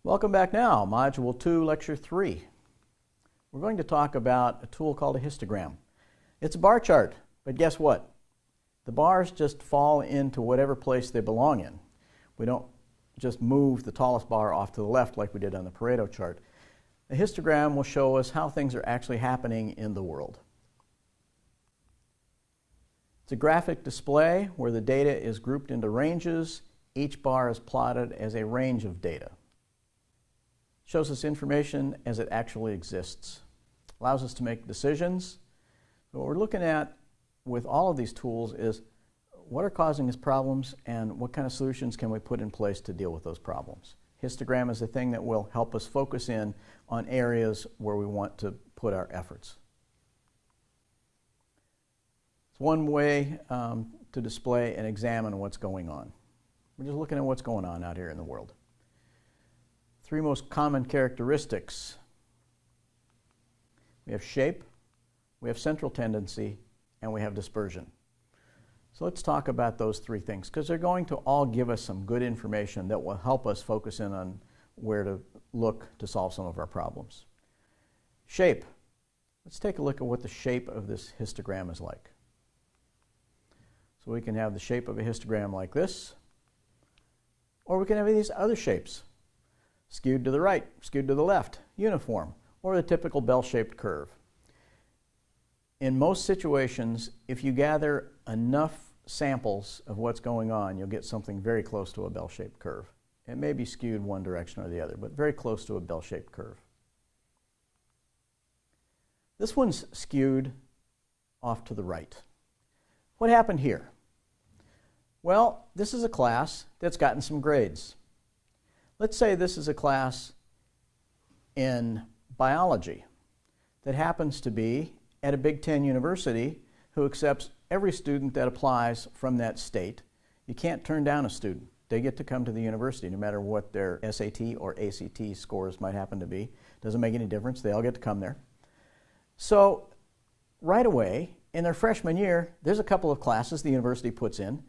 Welcome back now, Module 2, Lecture 3. We're going to talk about a tool called a histogram. It's a bar chart, but guess what? The bars just fall into whatever place they belong in. We don't just move the tallest bar off to the left like we did on the Pareto chart. A histogram will show us how things are actually happening in the world. It's a graphic display where the data is grouped into ranges. Each bar is plotted as a range of data. Shows us information as it actually exists. Allows us to make decisions. What we're looking at with all of these tools is what are causing us problems and what kind of solutions can we put in place to deal with those problems. Histogram is the thing that will help us focus in on areas where we want to put our efforts. It's one way to display and examine what's going on. We're just looking at what's going on out here in the world. Three most common characteristics. We have shape, we have central tendency, and we have dispersion. So let's talk about those three things because they're going to all give us some good information that will help us focus in on where to look to solve some of our problems. Shape. Let's take a look at what the shape of this histogram is like. So we can have the shape of a histogram like this, or we can have these other shapes. Skewed to the right, skewed to the left, uniform, or the typical bell-shaped curve. In most situations, if you gather enough samples of what's going on, you'll get something very close to a bell-shaped curve. It may be skewed one direction or the other, but very close to a bell-shaped curve. This one's skewed off to the right. What happened here? Well, this is a class that's gotten some grades. Let's say this is a class in biology that happens to be at a Big Ten university who accepts every student that applies from that state. You can't turn down a student. They get to come to the university no matter what their SAT or ACT scores might happen to be. Doesn't make any difference. They all get to come there. So right away, in their freshman year, there's a couple of classes the university puts in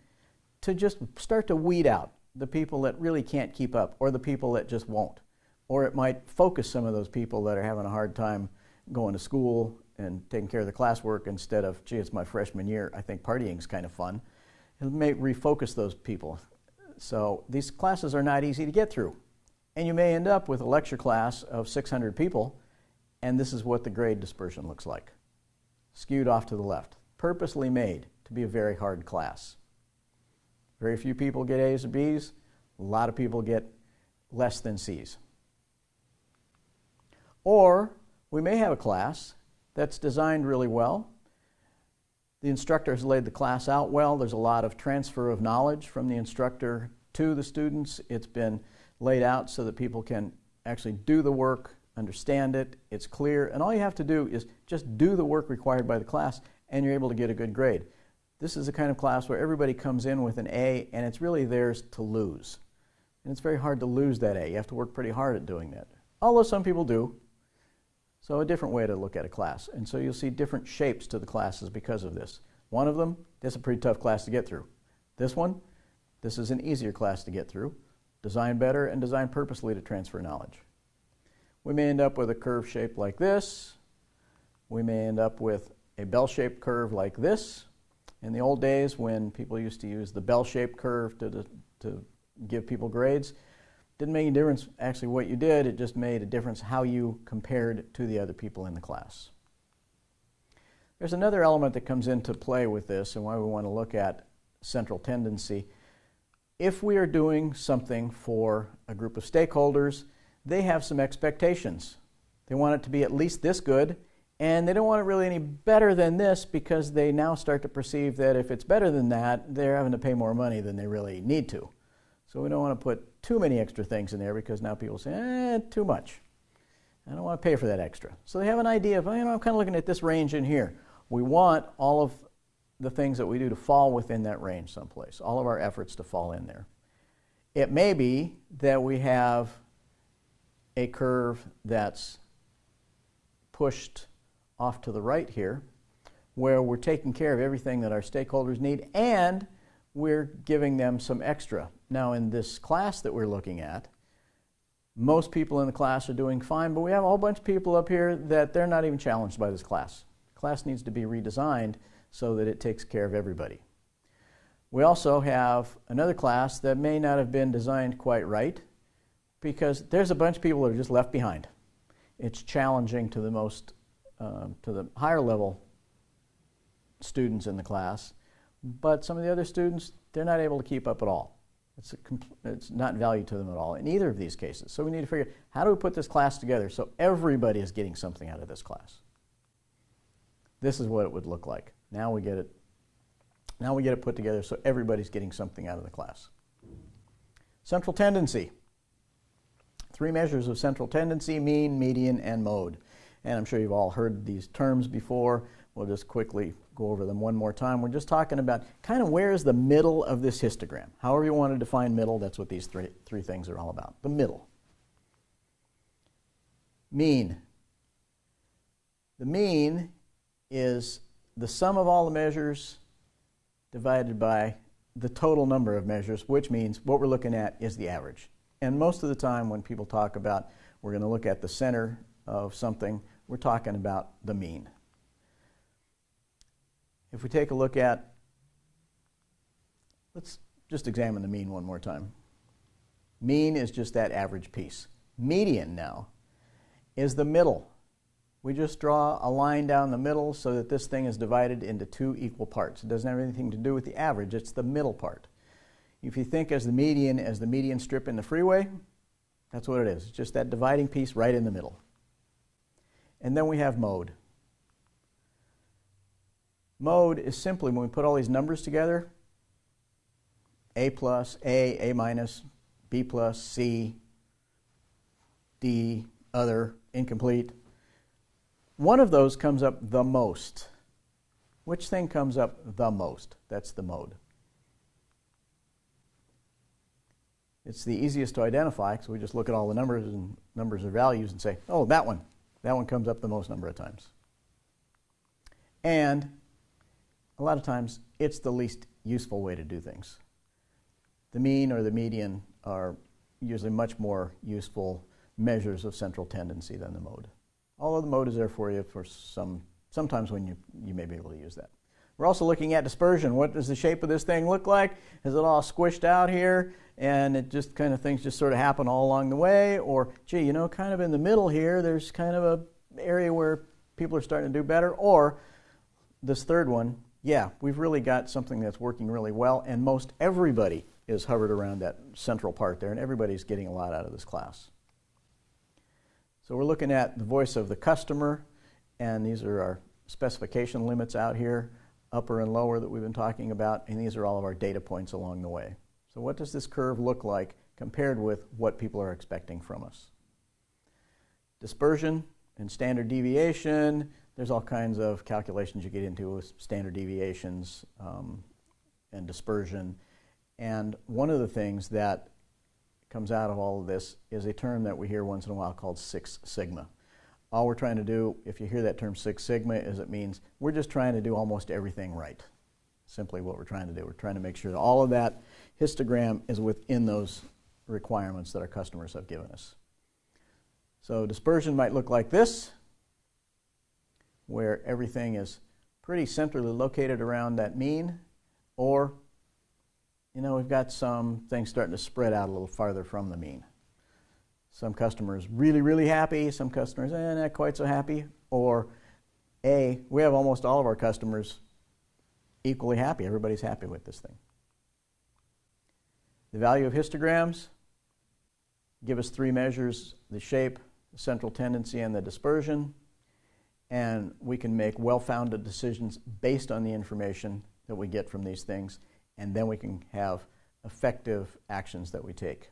to just start to weed out the people that really can't keep up, or the people that just won't. Or it might focus some of those people that are having a hard time going to school and taking care of their classwork instead of, gee, it's my freshman year, I think partying's kind of fun. It may refocus those people. So these classes are not easy to get through. And you may end up with a lecture class of 600 people, and this is what the grade dispersion looks like. Skewed off to the left. Purposely made to be a very hard class. Very few people get A's or B's. A lot of people get less than C's. Or we may have a class that's designed really well. The instructor has laid the class out well. There's a lot of transfer of knowledge from the instructor to the students. It's been laid out so that people can actually do the work, understand it, it's clear, and all you have to do is just do the work required by the class and you're able to get a good grade. This is the kind of class where everybody comes in with an A and it's really theirs to lose. And it's very hard to lose that A. You have to work pretty hard at doing that. Although some people do. So a different way to look at a class. And so you'll see different shapes to the classes because of this. One of them, this is a pretty tough class to get through. This one, this is an easier class to get through. Designed better and designed purposely to transfer knowledge. We may end up with a curve shape like this. We may end up with a bell-shaped curve like this. In the old days when people used to use the bell-shaped curve to give people grades, didn't make any difference actually what you did, it just made a difference how you compared to the other people in the class. There's another element that comes into play with this and why we want to look at central tendency. If we are doing something for a group of stakeholders, they have some expectations. They want it to be at least this good, and they don't want it really any better than this because they now start to perceive that if it's better than that, they're having to pay more money than they really need to. So we don't want to put too many extra things in there because now people say, too much. I don't want to pay for that extra. So they have an idea of, I'm kind of looking at this range in here. We want all of the things that we do to fall within that range someplace, all of our efforts to fall in there. It may be that we have a curve that's pushed off to the right here, where we're taking care of everything that our stakeholders need and we're giving them some extra. Now in this class that we're looking at, Most people in the class are doing fine, but we have a whole bunch of people up here that they're not even challenged by this class. The class needs to be redesigned so that it takes care of everybody. We also have another class that may not have been designed quite right because there's a bunch of people that are just left behind. It's challenging to the higher level students in the class, but some of the other students, they're not able to keep up at all. It's not value to them at all in either of these cases. So we need to figure out, how do we put this class together so everybody is getting something out of this class? This is what it would look like. Now we get it put together so everybody's getting something out of the class. Central tendency. 3 measures of central tendency: mean, median, and mode. And I'm sure you've all heard these terms before. We'll just quickly go over them one more time. We're just talking about kind of where is the middle of this histogram. However you want to define middle, that's what these three things are all about. The middle. Mean. The mean is the sum of all the measures divided by the total number of measures, which means what we're looking at is the average. And most of the time when people talk about we're going to look at the center of something, we're talking about the mean. If we take a look at, let's just examine the mean one more time. Mean is just that average piece. Median now is the middle. We just draw a line down the middle so that this thing is divided into 2 equal parts. It doesn't have anything to do with the average, it's the middle part. If you think as the median strip in the freeway, that's what it is. It's just that dividing piece right in the middle. And then we have mode. Mode is simply when we put all these numbers together, A plus, A minus, B plus, C, D, other, incomplete. One of those comes up the most. Which thing comes up the most? That's the mode. It's the easiest to identify because we just look at all the numbers and numbers or values and say, oh, that one comes up the most number of times. And a lot of times it's the least useful way to do things. The mean or the median are usually much more useful measures of central tendency than the mode. Although the mode is there for you for sometimes when you may be able to use that. We're also looking at dispersion. What does the shape of this thing look like? Is it all squished out here and it just kind of things just sort of happen all along the way? Or, gee, kind of in the middle here, there's kind of an area where people are starting to do better? Or this third one, yeah, we've really got something that's working really well, and most everybody is hovered around that central part there, and everybody's getting a lot out of this class. So we're looking at the voice of the customer, and these are our specification limits out here, upper and lower that we've been talking about, and these are all of our data points along the way. So what does this curve look like compared with what people are expecting from us? Dispersion and standard deviation. There's all kinds of calculations you get into with standard deviations and dispersion. And one of the things that comes out of all of this is a term that we hear once in a while called 6 sigma. All we're trying to do, if you hear that term 6 sigma, is it means we're just trying to do almost everything right. Simply what we're trying to do. We're trying to make sure that all of that histogram is within those requirements that our customers have given us. So dispersion might look like this, where everything is pretty centrally located around that mean, or we've got some things starting to spread out a little farther from the mean. Some customers really, really happy, some customers not quite so happy, or we have almost all of our customers equally happy. Everybody's happy with this thing. The value of histograms give us 3 measures: the shape, the central tendency, and the dispersion. And we can make well-founded decisions based on the information that we get from these things, and then we can have effective actions that we take.